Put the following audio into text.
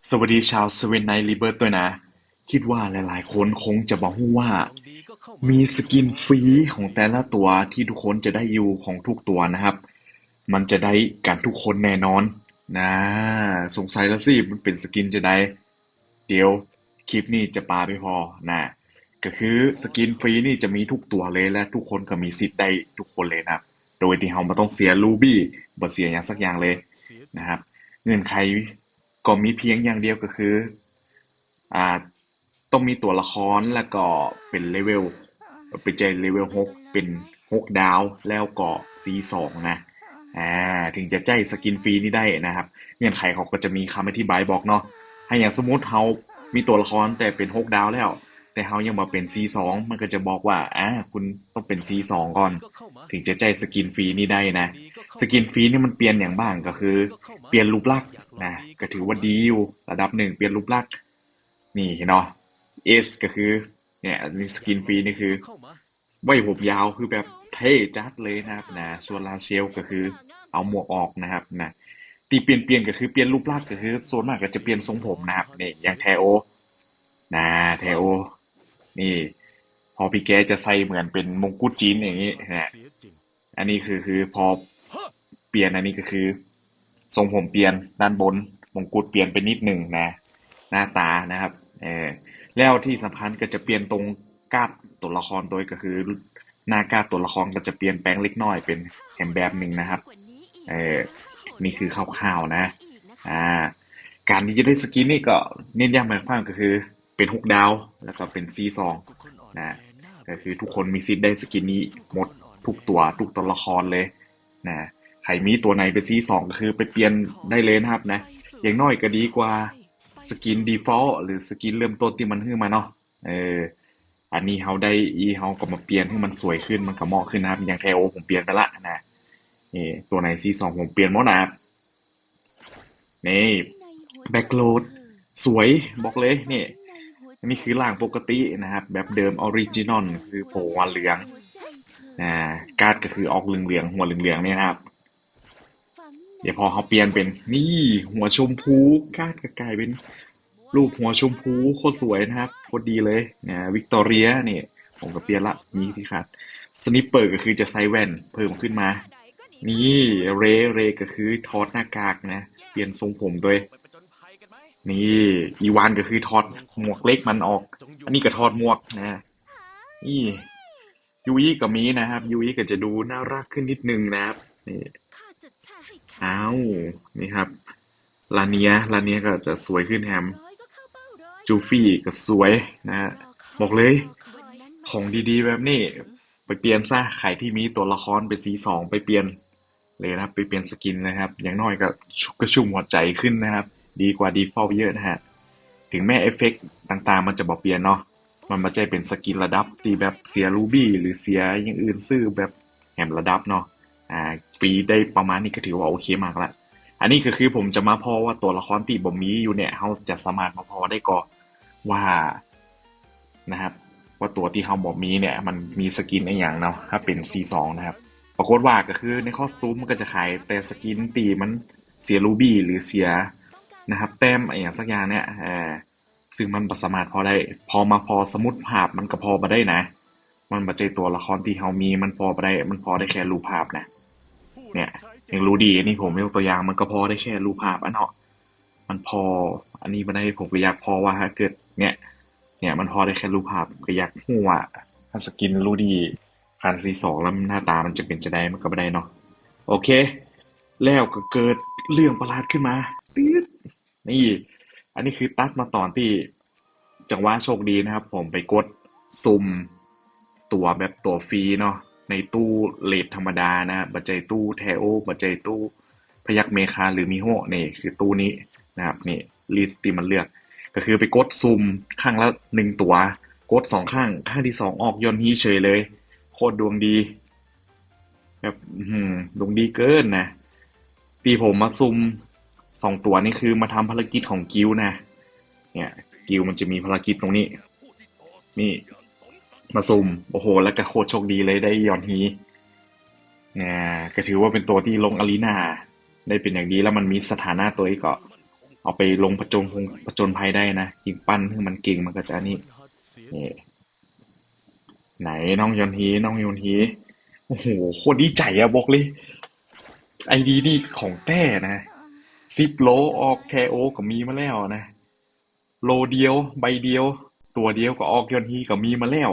สวัสดีชาวสเวนไนท์รีเบิร์ตด้วยนะคิดว่าหลายๆคนคงจะบอกว่ามีสกินฟรีของแต่ละตัวที่ทุกคนจะได้อยู่ของทุกตัวนะครับมันจะได้กันทุกคนแน่นอนนะสงสัยแล้วสิมันเป็นสกินจะได้เดี๋ยวคลิปนี้จะปาไปพอนะก็คือสกินฟรีนี่จะมีทุกตัวเลยและทุกคนก็มีสิทธิ์ได้ทุกคนเลยนะครับโดยที่เราไม่ต้องเสียรูบี้บ่เสียอย่างสักอย่างเลยนะครับเงื่อนไข ก็มีเพียงอย่างเดียวก็คืออ่าต้องมีตัวละครแล้วก็เป็นเลเวลเป็นใจเลเวล6เป็น6 ดาวแล้วก็C2นะอ่าถึงจะใจสกินฟรีนี่ได้นะครับเงื่อนไขเขาก็จะมีคำอธิบายบอกเนาะให้อย่างสมมติเรามีตัวละครแต่เป็น6 ดาวแล้วแต่เรายังมาเป็น C2มันก็จะบอกว่าคุณต้องเป็น C2ก่อนถึงจะใจสกินฟรีนี่ได้นะสกินฟรีนี่มันเปลี่ยนอย่างบ้างก็คือเปลี่ยนรูปลักษณ์นะก็ถือว่าดีอยู่ระดับหนึ่งเปลี่ยนรูปลักษณ์นี่เห็นเนาะ S ก็คือเนี่ยสกินฟรีนี่คือไว้ผมยาวคือแบบเท่จัดเลยนะครับนะส่วนลาเชลก็คือเอาหมวกออกนะครับนะที่เปลี่ยนก็คือเปลี่ยนรูปลักษณ์ก็คือส่วนมากก็จะเปลี่ยนทรงผมนะครับนี่อย่างแทโอนะแทโอนี่พอพี่แกจะใส่เหมือนเป็นมงกุฎจีนอย่างนี้นะอันนี้คือพอเปลี่ยนอันนี้ก็คือทรงผมเปลี่ยนด้านบนมงกุฎเปลี่ยนไปนิดหนึ่งนะหน้าตานะครับเออ แล้วที่สำคัญก็จะเปลี่ยนตรงกราฟตัวละครโดยก็คือหน้ากราฟตัวละครก็จะเปลี่ยนแปลงเล็กน้อยเป็นแหมแบบหนึ่งนะครับเออนี่คือคร่าวๆนะอ่าการที่จะได้สกินนี่ก็เน้นย้ำไปข้างก็คือเป็น6 ดาวแล้วก็เป็นC2นะก็คือทุกคนมีสิทธิ์ได้สกินนี้หมดทุกตัวทุกตัวละครเลยนะใครมีตัวไหนเป็นC2ก็คือไปเปลี่ยนได้เลยนะครับนะอย่างน้อยก็ดีกว่า สกิน default หรือสกินเริ่มต้นที่มันขึ้นมาเนาะเอออันนี้เขาได้เขาก็มาเปลี่ยนให้มันสวยขึ้นมันก็เหมาะขึ้นนะครับอย่างไทโอผมเปลี่ยนไปละนะนี่ตัวไหนC2ผมเปลี่ยนหมดนะครับนี่แบ็กโหลดสวยบอกเลยนี่อันนี้คือร่างปกตินะครับแบบเดิมออริจินอลคือโผล่หัวเหลืองการ์ดก็คือออกเหลืองๆหัวเหลืองๆเนี่ยนะครับเดี๋ยวพอเขาเปลี่ยนเป็นนี่หัวชมพูการ์ดก็กลายเป็น รูปหัวชมพูโคตรสวยนะครับโคตรดีเลยเนี่ยวิกตอเรียนี่ผมก็เปลี่ยนละมีที่ขาดสนิปเปอร์ก็คือจะใส่แว่นเพิ่มขึ้นมานี่เรก็คือถอดหน้ากากนะเปลี่ยนทรงผมด้วยนี่อีวานก็คือถอดหมวกเล็กมันออกอันนี้ก็ถอดหมวกนะนี่ยูอีก็มีนะครับยูอีก็จะดูน่ารักขึ้นนิดนึงนะครับนี่อ้าวนี่ครับลาเนียก็จะสวยขึ้นแฮม จูฟี่ก็สวยนะฮะบอกเลยของดีๆแบบนี้ไปเปลี่ยนซะใครที่มีตัวละครเป็นC2ไปเปลี่ยนเลยนะครับไปเปลี่ยนสกินนะครับอย่างน้อยก็ชุกกระชุ่มหัวใจขึ้นนะครับดีกว่า Default เยอะนะฮะถึงแม้เอฟเฟกต์ต่างๆมันจะบอกเปลี่ยนเนาะมันมาใจเป็นสกินระดับที่แบบเสียรูบี้หรือเสียอย่างอื่นซื้อแบบแหมระดับเนาะฟรีได้ประมาณนี้ก็ถือว่าโอเคมากละอันนี้ก็คือผมจะมาพอว่าตัวละครที่บ่มีอยู่เนี่ยเราจะสามารถมาพอได้ก่อน ว่านะครับว่าตัวที่เขาบอกมีเนี่ยมันมีสกินอะไรอย่างเนาะถ้าเป็น C2 นะครับปรากฏว่าก็คือในคอสตูมมันก็จะขายแต่สกินตีมันเสียรูบี้หรือเสียนะครับแต้มอะไรอย่างสักอย่างเนี่ยซึ่งมันประสามารถพอได้พอสมมติภาพมันก็พอมาได้นะมันบัจเจตัวละครที่เขามีมันพอมาได้มันพอได้แค่รูปภาพนะเนี่ยยังรู้ดีนี่ผมยกตัวอย่างมันก็พอได้แค่รูปภาพอันเนาะ มันพออันนี้มาได้ผมก็อยากพอว่าถ้าเกิดเนี่ยมันพอได้แค่รูปภาพก็อยากรู้ว่าถ้าสกินรู้ดีผ่านC2แล้วหน้าตามันจะเป็นจะได้มันก็ไม่ได้เนาะโอเคแล้วก็เกิดเรื่องประหลาดขึ้นมาตืดนี่อันนี้คือตัดมาตอนที่จังหวะโชคดีนะครับผมไปกดซุ่มตัวแบบตัวฟรีเนาะในตู้เลทธรรมดานะบัจจัยตู้แทโอบัจจัยตู้พยักเมคาหรือมิโฮะนี่คือตู้นี้ นะครับนี่ลิสต์ที่มันเลือกก็คือไปกดซุ่มข้างละ1 ตัวกดข้างที่2ออกยอนฮีเฉยเลยโคตรดวงดีแบบดวงดีเกินนะที่ผมมาซุ่ม2 ตัวนี่คือมาทำภารกิจของกิลด์นะเนี่ยกิลด์มันจะมีภารกิจตรงนี้นี่มาซุ่มโอ้โหแล้วก็โคตรโชคดีเลยได้ยอนฮีเนี่ยก็ถือว่าเป็นตัวที่ลงอารีนาได้เป็นอย่างดีแล้วมันมีสถานะตัวอีกก็ เอาไปลงผจญภัยได้นะยิงปั้นให้มันเก่งมันก็จะอันนี้นี่ไหนน้องยอนฮีโอ้โหโคตรดีใจอะบอกเลยไอดีนี่ของแท้นะ10 โลออกแคโอก็มีมาแล้วนะโลเดียวใบเดียวตัวเดียวก็ออกยอนฮีก็มีมาแล้ว